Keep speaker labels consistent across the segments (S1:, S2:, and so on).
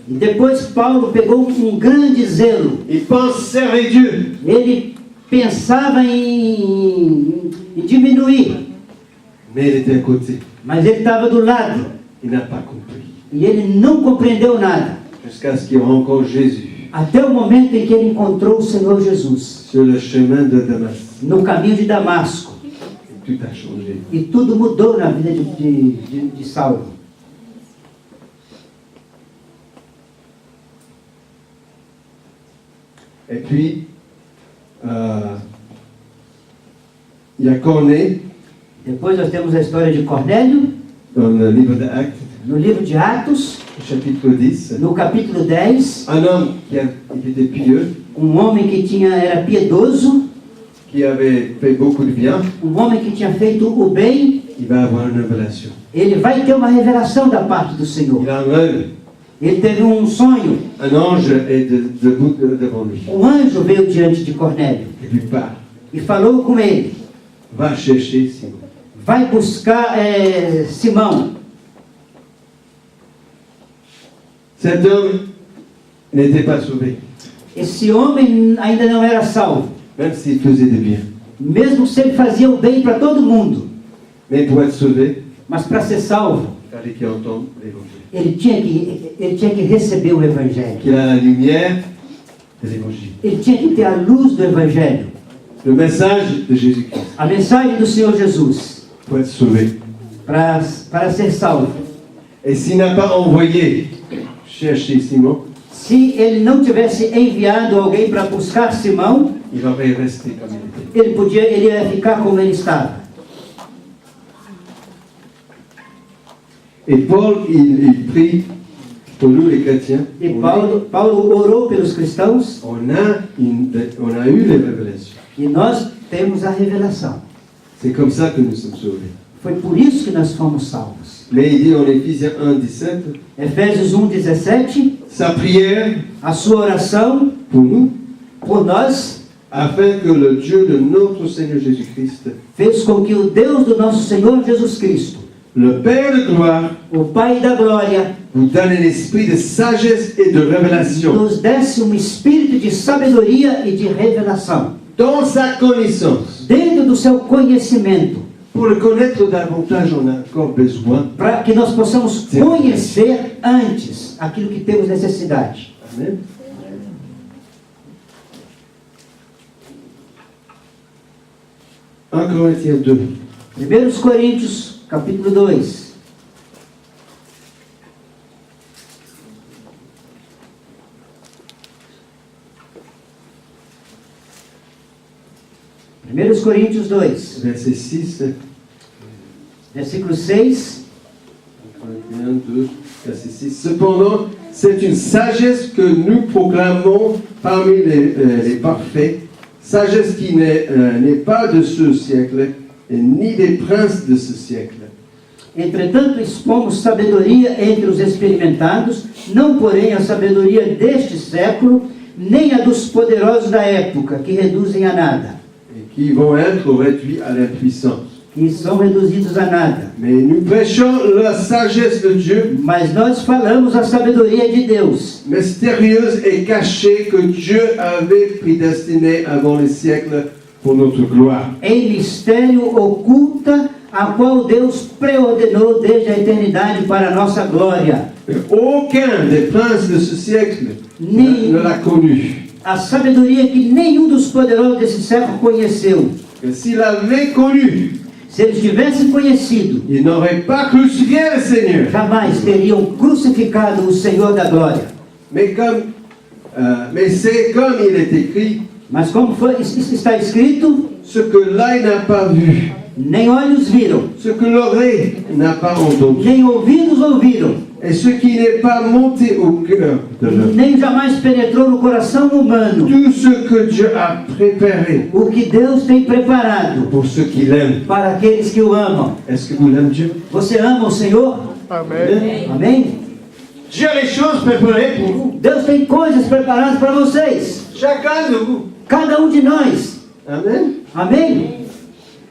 S1: E depois Paulo pegou grande zelo.
S2: Il pense servir Dieu.
S1: Ele pensava em diminuir,
S2: Mais il était à côté.
S1: mas ele estava do lado.
S2: Il n'a pas compris.
S1: E ele não compreendeu nada.
S2: Jusqu'à ce qu'il rencontre Jésus
S1: Até o momento em que ele encontrou o Senhor Jesus,
S2: sur le chemin de Damas.
S1: no caminho de Damasco.
S2: Et tout a changé.
S1: E tudo mudou na vida de Saulo.
S2: Et puis, il y a Cornée,
S1: Depois nós temos a história de Cornélio,
S2: dans le livre d'Actes,
S1: no livro de Atos,
S2: chapitre 10.
S1: no capítulo 10,
S2: Un homme qui était pieux,
S1: homem que era piedoso,
S2: qui avait fait beaucoup de bien,
S1: homem que tinha feito o bem,
S2: il va avoir une révélation.
S1: ele vai ter uma revelação da parte do Senhor.
S2: Il a un rêve.
S1: Ele teve sonho,
S2: Un ange est debout devant lui.
S1: anjo veio diante de Cornélio
S2: Et lui parle.
S1: e falou com ele:
S2: Va chercher Simon.
S1: vai buscar Simão.
S2: Cet homme n'était pas sauvé,
S1: Esse homem ainda não era salvo,
S2: même s'il faisait du bien.
S1: mesmo se ele fazia o bem para todo mundo.
S2: Mais pour être sauvé,
S1: Mas para ser salvo,
S2: il fallait qu'il entende l'évangile.
S1: ele tinha que receber o Evangelho.
S2: Qu'il a la lumière de l'évangile.
S1: Ele tinha que ter a luz do Evangelho,
S2: Le message de Jésus-Christ.
S1: a mensagem do Senhor Jesus,
S2: Pour être sauvé.
S1: para ser salvo.
S2: Et s'il n'a pas envoyé chercher Simon,
S1: Se ele não tivesse enviado alguém para buscar Simão,
S2: il aurait resté comme il était.
S1: ele ia ficar como ele estava.
S2: Et Paul, il prie pour nous les chrétiens.
S1: E Paulo orou pelos cristãos
S2: On a eu les révélations.
S1: e nós temos a revelação.
S2: C'est comme ça que nous sommes sauvés.
S1: Foi por isso que nós fomos salvos.
S2: Mais il dit en Éphésiens 1:17,
S1: Efésios 1:17,
S2: sa prière
S1: a sua oração
S2: pour nous,
S1: por nós
S2: afin que le Dieu de notre Seigneur Jésus-Christ,
S1: fez com que o Deus do nosso Senhor Jesus Cristo,
S2: le Père de gloire,
S1: o Pai da glória,
S2: vous donne un esprit de sagesse et de révélation
S1: nos desse espírito de sabedoria e de revelação,
S2: dans sa connaissance.
S1: dentro do seu conhecimento,
S2: Pour le connaître davantage, on a encore besoin.
S1: para que nós possamos conhecer antes aquilo que temos necessidade.
S2: Amen. 1 Corinthiens 2.
S1: 1 Coríntios, capítulo 2. Primeiros Coríntios 2,
S2: Verset 6.
S1: versículo 6.
S2: 1 Corinthiens 2, verset 6. Cependant, c'est une sagesse que nous proclamons parmi les parfaits, sagesse qui n'est pas de ce siècle, et ni des princes de ce siècle.
S1: Entretanto, expomos sabedoria entre os experimentados, não porém a sabedoria deste século, nem a dos poderosos da época, que reduzem a nada,
S2: Et qui vont être réduits à l'impuissance.
S1: que são reduzidos a nada.
S2: Mais nous prêchons la sagesse de Dieu,
S1: Mas nós falamos a sabedoria de Deus,
S2: mystérieuse et cachée, que Dieu avait prédestinée avant les siècles pour notre gloire.
S1: em mistério oculta, a qual Deus preordenou desde a eternidade para a nossa glória.
S2: Aucun des princes de ce siècle ne l'a connu.
S1: A sabedoria que nenhum dos poderosos desse século conheceu.
S2: Et s'il avait connu,
S1: Se eles tivessem conhecido,
S2: il n'aurait pas crucifié le Seigneur.
S1: jamais teriam crucificado o Senhor da glória.
S2: Mais c'est comme il est écrit,
S1: Mas como está escrito,
S2: ce que l'œil n'a pas vu,
S1: nem olhos viram,
S2: ce que l'oreille n'a pas entendu,
S1: nem ouvidos ouviram,
S2: et ce qui n'est pas monté au cœur de l'homme.
S1: nem jamais penetrou no coração humano
S2: Tout ce que Dieu a préparé
S1: o que Deus tem preparado
S2: pour ceux qui l'aiment.
S1: para aqueles que o amam.
S2: Est-ce que vous l'aimez Dieu?
S1: Você ama o Senhor?
S2: Amen.
S1: Amém?
S2: Dieu a les choses préparées pour vous.
S1: Deus tem coisas preparadas para vocês.
S2: Chacun de vous.
S1: Cada um de nós.
S2: Amen.
S1: Amém?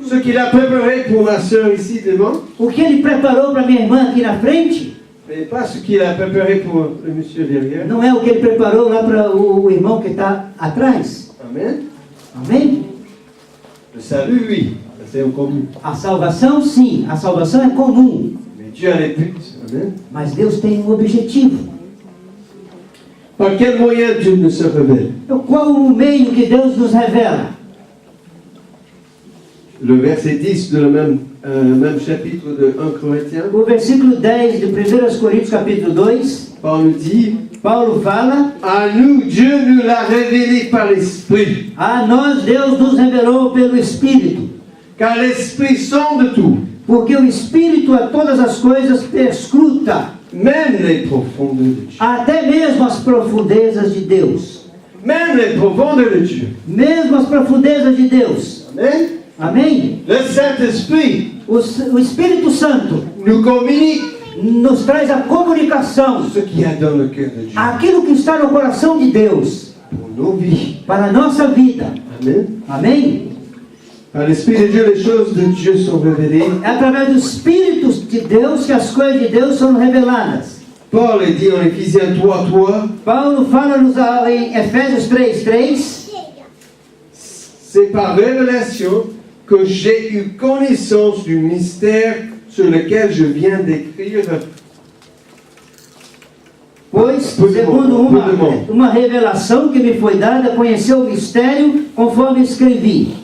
S2: Ce qu'il a préparé pour ma soeur ici devant,
S1: O que Ele preparou para minha irmã aqui na frente,
S2: mais pas ce qu'il a préparé pour le monsieur derrière.
S1: Não é o que ele preparou lá para o irmão que está atrás.
S2: Amen.
S1: Amém?
S2: Le salut, oui, ça, c'est en commun.
S1: A salvação, sim. A salvação é comum.
S2: Mais Dieu a les buts. Amen.
S1: Mas Deus tem um objetivo.
S2: Par quel moyen Dieu nous se révèle?
S1: Então, qual o meio que Deus nos revela?
S2: Le verset 10 de le même chapitre de 1 Corinthiens,
S1: O versículo 10 de 1 Coríntios capítulo 2,
S2: Paul dit:
S1: Paulo fala:
S2: à nous, Dieu nous l'a révélé par l'Esprit.
S1: a nós Deus nos revelou pelo Espírito,
S2: Car l'Esprit sonde tout,
S1: porque o Espírito a todas as coisas perscruta,
S2: même les profondeurs de Dieu.
S1: até mesmo as profundezas de Deus.
S2: Même les profondeurs de Dieu.
S1: Mesmo as profundezas de Deus.
S2: Amen.
S1: Amém?
S2: Le Saint-Esprit
S1: O Espírito Santo
S2: nous communique
S1: nos traz a comunicação,
S2: ce qu'il y a dans le cœur de Dieu
S1: aquilo que está no coração de Deus,
S2: pour nos vies.
S1: para a nossa vida.
S2: Amen.
S1: Amém?
S2: Par l'Esprit de Dieu, les choses de Dieu sont révélées.
S1: É através do Espírito de Deus que as coisas de Deus são reveladas.
S2: Paul est dit en Éphésiens 3:3,
S1: Paulo fala-nos em Efésios 3:3,
S2: c'est par révélation que j'ai eu connaissance du mystère sur lequel je viens d'écrire.
S1: pois, segundo uma revelação que me foi dada, conhecer o mistério conforme escrevi.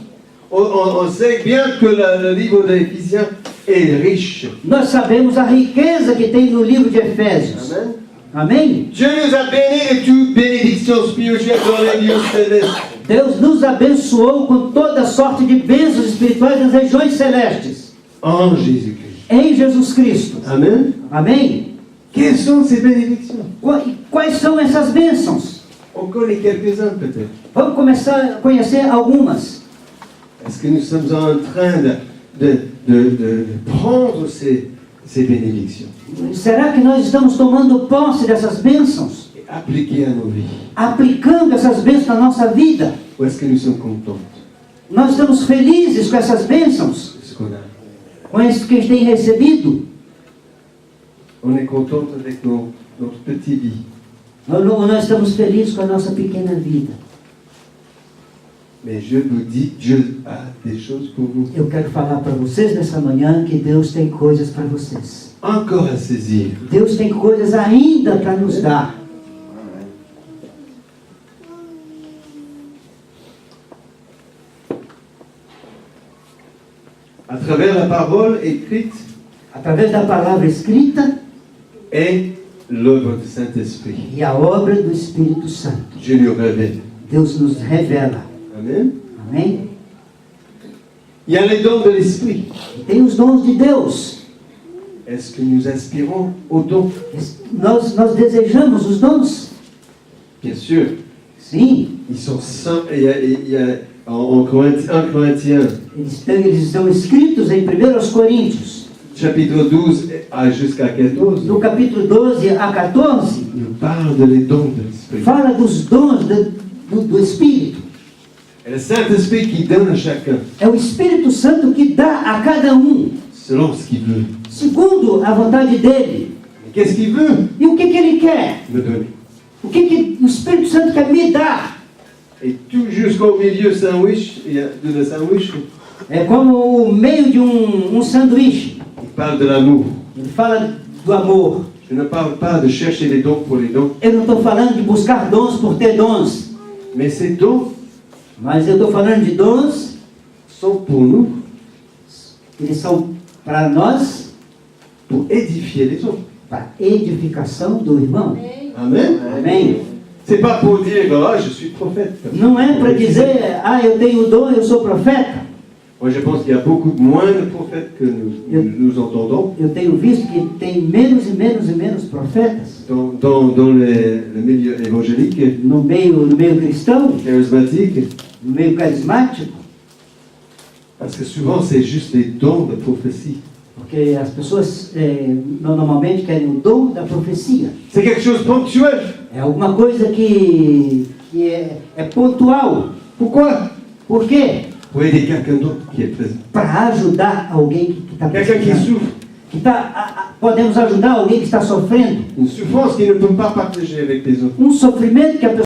S2: On sait bien que le livre d'Éphésiens est riche.
S1: Nós sabemos a riqueza que tem no livro de Efésios.
S2: Amen.
S1: Amém?
S2: Dieu nous a bénis de toute bénédiction spirituelle dans les lieux célestes.
S1: Deus nos abençoou com toda sorte de bênçãos espirituais nas regiões celestes,
S2: En Jésus-Christ.
S1: em Jesus Cristo.
S2: Amen.
S1: Amém?
S2: Quelles sont ces bénédictions?
S1: Quais são essas bênçãos?
S2: On connaît quelques-uns peut-être.
S1: Vamos começar a conhecer algumas.
S2: Est-ce que nous sommes en train de prendre ces bénédictions
S1: Será que nós estamos tomando posse dessas bênçãos?
S2: et appliquer à nos vies?
S1: Aplicando essas bênçãos na nossa vida?
S2: Ou est-ce que nous sommes contents
S1: Nós estamos felizes com essas bênçãos?
S2: de ce qu'on a?
S1: Com isso que a gente tem recebido?
S2: On est content avec notre petite vie.
S1: Ou nós estamos felizes com a nossa pequena vida?
S2: Mais je vous dis, Dieu a des choses pour vous.
S1: Eu quero falar para vocês nessa manhã que Deus tem coisas para vocês.
S2: Encore à saisir.
S1: Deus tem coisas ainda para nos dar.
S2: À travers la parole écrite
S1: Através da palavra escrita
S2: et l'œuvre du Saint-Esprit.
S1: e a obra do Espírito Santo.
S2: Dieu nous révèle.
S1: Deus nos revela.
S2: Amen.
S1: Amém?
S2: Il y a les dons de l'Esprit.
S1: E tem os dons de Deus.
S2: Est-ce que nous aspirons aux dons?
S1: Nós desejamos os dons?
S2: Bien sûr.
S1: Sim.
S2: Ils sont saints. Il y a en Corinthiens,
S1: Eles estão escritos em 1 Coríntios,
S2: chapitre 12 jusqu'à 14,
S1: do capítulo 12 a 14,
S2: il nous parle de les dons de l'Esprit.
S1: fala dos dons do Espírito.
S2: Et le Saint-Esprit qui donne à chacun
S1: É o Espírito Santo que dá a cada
S2: selon ce qu'il veut.
S1: segundo a vontade dele.
S2: Mais qu'est-ce qu'il veut
S1: E o que ele quer?
S2: me donner?
S1: O que o Espírito Santo quer me dar?
S2: Et tout jusqu'au milieu sandwich, de le sandwich,
S1: É como o meio de sanduíche.
S2: il parle de l'amour.
S1: Ele fala do amor.
S2: Je ne parle pas de chercher les dons pour les dons,
S1: Eu não estou falando de buscar dons por ter dons,
S2: mais ces dons
S1: mas eu estou falando de dons.
S2: sont pour nous,
S1: Eles são para nós,
S2: pour édifier les autres.
S1: para edificação do irmão.
S2: Amen.
S1: Amém?
S2: C'est pas pour dire, ah, je suis prophète.
S1: Não é para dizer, eu tenho dom, eu sou profeta.
S2: Moi, je pense qu'il y a beaucoup moins de prophètes que nous entendons
S1: Eu tenho visto que tem menos e menos e menos profetas
S2: dans le milieu évangélique,
S1: no meio cristão,
S2: charismatique,
S1: no meio carismático,
S2: parce que souvent c'est juste les dons de prophétie.
S1: porque as pessoas normalmente querem o dom da profecia.
S2: C'est quelque chose de ponctuel.
S1: É alguma coisa que é pontual.
S2: Pourquoi?
S1: Por quê?
S2: Pour aider quelqu'un d'autre qui est présent.
S1: Para ajudar alguém que está
S2: Quelqu'un qui
S1: precisando.
S2: souffre.
S1: Que está podemos ajudar alguém que está sofrendo,
S2: une souffrance qu'il ne peut pas partager avec les autres.
S1: um sofrimento que a pessoa